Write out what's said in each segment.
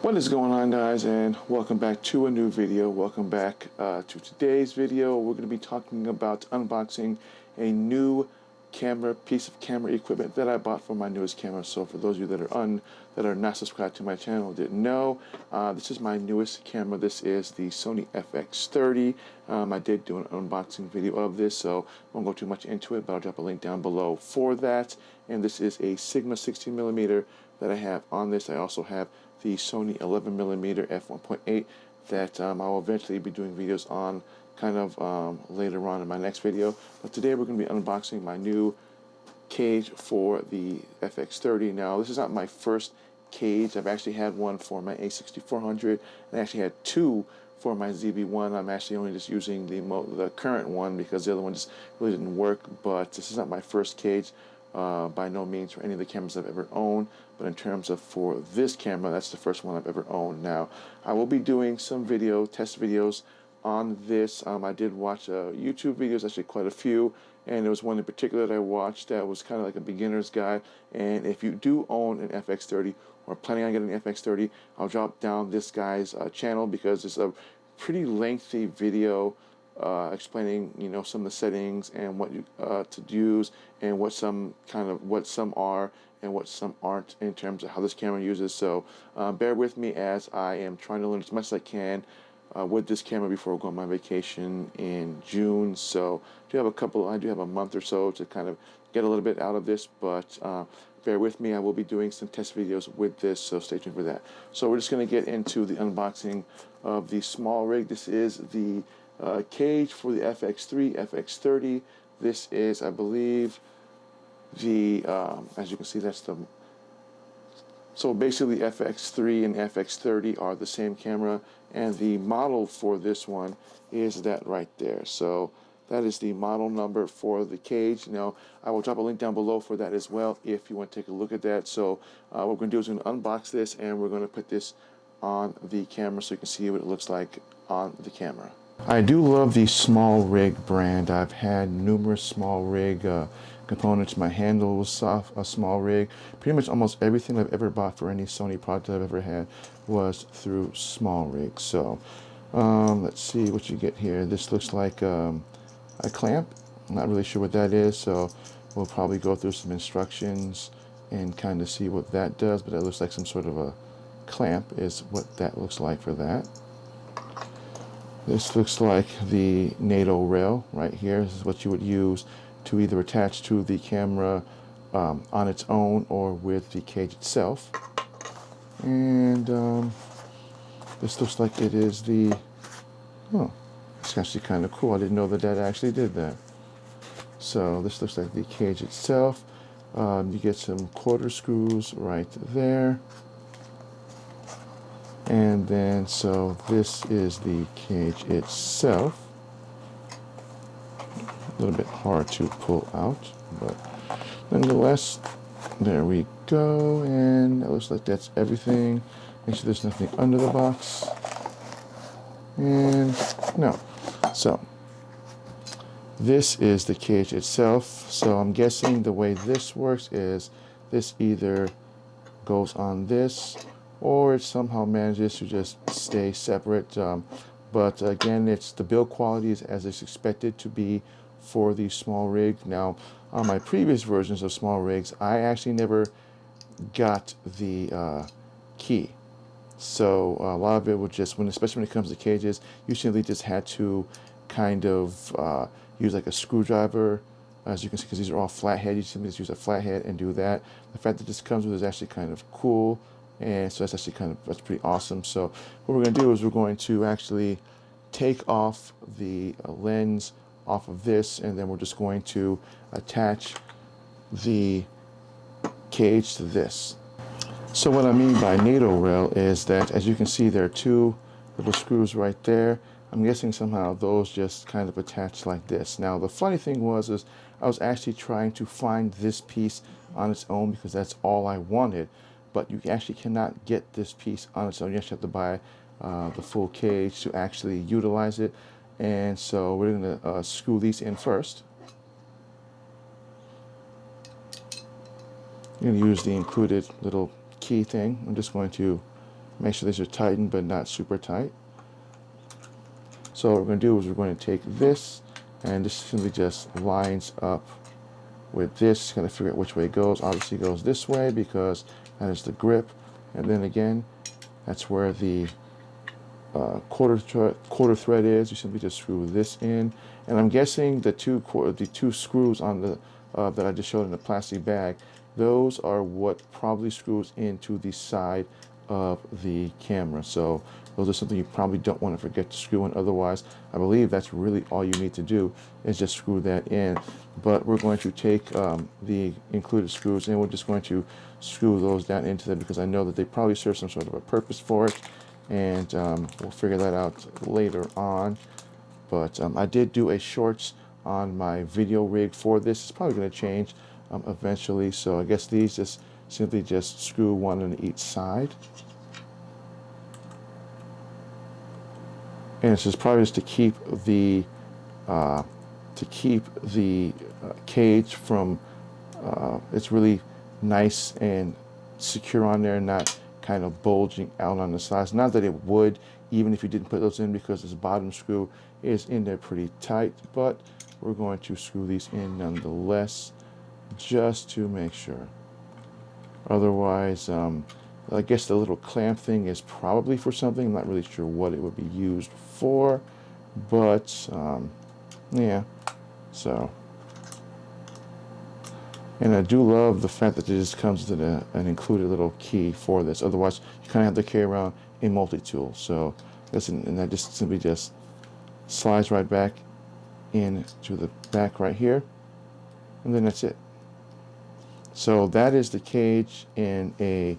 What is going on, guys, and welcome back to a new video. Welcome back to today's video. We're going to be talking about unboxing a new piece of camera equipment that I bought for my newest camera. So for those of you that are not subscribed to my channel, didn't know, this is my newest camera. This is the Sony fx30. I did do an unboxing video of this, so I won't go too much into it, but I'll drop a link down below for that. And this is a Sigma 16mm that I have on this. I also have the Sony 11mm f1.8 that I will eventually be doing videos on kind of later on in my next video. But today we're going to be unboxing my new cage for the fx30. Now, this is not my first cage. I've actually had one for my a6400, and I actually had two for my ZV-1. I'm actually only just using the current one because the other one just really didn't work. But this is not my first cage. By no means for any of the cameras I've ever owned, but in terms of for this camera, that's the first one I've ever owned. Now, I will be doing some test videos on this. I did watch YouTube videos, actually quite a few, and there was one in particular that I watched that was kind of like a beginner's guide. And if you do own an FX30 or planning on getting an FX30, I'll drop down this guy's channel because it's a pretty lengthy video explaining, some of the settings and what to use, and what some are and what some aren't in terms of how this camera uses. So bear with me as I am trying to learn as much as I can with this camera before I go on my vacation in June. So I do have a month or so to kind of get a little bit out of this, but bear with me. I will be doing some test videos with this, so stay tuned for that. So we're just going to get into the unboxing of the Smallrig. This is the cage for the FX3, FX30. This is, I believe, the as you can see, so basically FX3 and FX30 are the same camera, and the model for this one is that right there. So that is the model number for the cage. Now, I will drop a link down below for that as well if you want to take a look at that. So what we're going to do is we're going to unbox this, and we're going to put this on the camera so you can see what it looks like on the camera. I do love the Smallrig brand. I've had numerous Smallrig components. My handle was a Smallrig. Pretty much almost everything I've ever bought for any Sony product I've ever had was through Smallrig. So let's see what you get here. This looks like a clamp. I'm not really sure what that is, so we'll probably go through some instructions and kind of see what that does, but it looks like some sort of a clamp is what that looks like for that. This looks like the NATO rail right here. This is what you would use to either attach to the camera on its own or with the cage itself. And this looks like it is it's actually kind of cool. I didn't know that actually did that. So this looks like the cage itself. You get some quarter screws right there. And then, so this is the cage itself. A little bit hard to pull out, but nonetheless, there we go. And it looks like that's everything. Make sure there's nothing under the box. And no. So this is the cage itself. So I'm guessing the way this works is this either goes on this, or it somehow manages to just stay separate. But again, the build quality is as it's expected to be for the Smallrig. Now, on my previous versions of Smallrigs, I actually never got the key. So a lot of it would just, especially when it comes to cages, you simply just had to kind of use like a screwdriver. As you can see, because these are all flathead, you simply just use a flathead and do that. The fact that this comes with is actually kind of cool. And so that's actually that's pretty awesome. So what we're going to do is we're going to actually take off the lens off of this, and then we're just going to attach the cage to this. So what I mean by NATO rail is that, as you can see, there are two little screws right there. I'm guessing somehow those just kind of attach like this. Now, the funny thing is I was actually trying to find this piece on its own because that's all I wanted. But you actually cannot get this piece on its own. You actually have to buy the full cage to actually utilize it. And so we're going to screw these in first. You're going to use the included little key thing. I'm just going to Make sure these are tightened but not super tight. So what we're going to do is we're going to take this, and this simply just lines up with this. Got to figure out which way it goes. Obviously it goes this way because that is the grip, and then again that's where the quarter thread is. You simply just screw this in, and I'm guessing the two screws on the that I just showed in the plastic bag, those are what probably screws into the side of the camera. So those are something you probably don't want to forget to screw in. Otherwise, I believe that's really all you need to do is just screw that in. But we're going to take the included screws, and we're just going to screw those down into them because I know that they probably serve some sort of a purpose for it, and we'll figure that out later on. But I did do a shorts on my video rig for this. It's probably going to change eventually, so I guess these just simply just screw one on each side. And it's just probably just to keep the cage from it's really nice and secure on there, not kind of bulging out on the sides. Not that it would, even if you didn't put those in, because this bottom screw is in there pretty tight, but we're going to screw these in nonetheless just to make sure. Otherwise, I guess the little clamp thing is probably for something. I'm not really sure what it would be used for, but yeah, so. And I do love the fact that it just comes with an included little key for this. Otherwise, you kind of have to carry around a multi-tool. So, listen, and that just simply just slides right back into the back right here, and then that's it. So that is the cage in a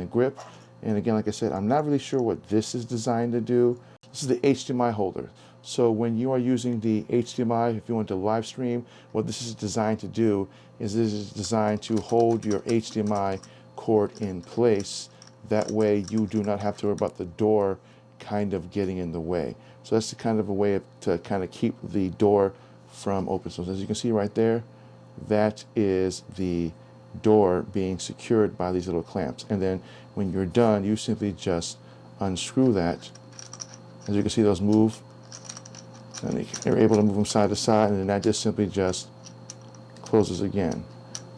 grip. And again, like I said, I'm not really sure what this is designed to do. This is the HDMI holder. So when you are using the HDMI, if you want to live stream, what this is designed to do is this is designed to hold your HDMI cord in place. That way you do not have to worry about the door kind of getting in the way. So that's the kind of a way to kind of keep the door from open. So as you can see right there, that is the door being secured by these little clamps. And then when you're done, you simply just unscrew that. As you can see, those move, and you're able to move them side to side, and then that just simply just closes again.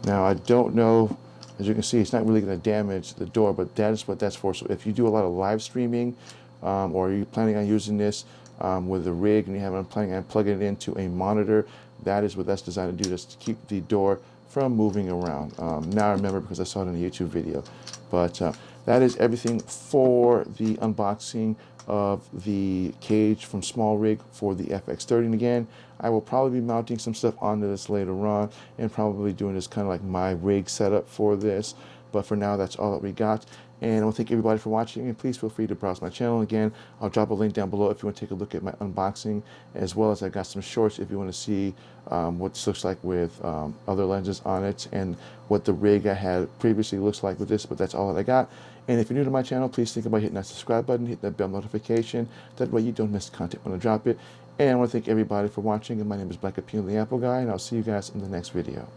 Now I don't know, as you can see, it's not really going to damage the door, but that is what that's for. So if you do a lot of live streaming, or you're planning on using this with a rig and you haven't planning on plugging it into a monitor, that is what that's designed to do, just to keep the door from moving around. Now I remember because I saw it in a YouTube video. But that is everything for the unboxing of the cage from Smallrig for the fx30. And again, I will probably be mounting some stuff onto this later on and probably doing this kind of like my rig setup for this. But for now, that's all that we got. And I want to thank everybody for watching, and please feel free to browse my channel. Again, I'll drop a link down below if you want to take a look at my unboxing, as well as I got some shorts if you want to see what this looks like with other lenses on it, and what the rig I had previously looks like with this. But that's all that I got. And if you're new to my channel, please think about hitting that subscribe button, hit that bell notification. That way you don't miss content when I drop it. And I want to thank everybody for watching. And my name is Black Appeal, the Apple Guy, and I'll see you guys in the next video.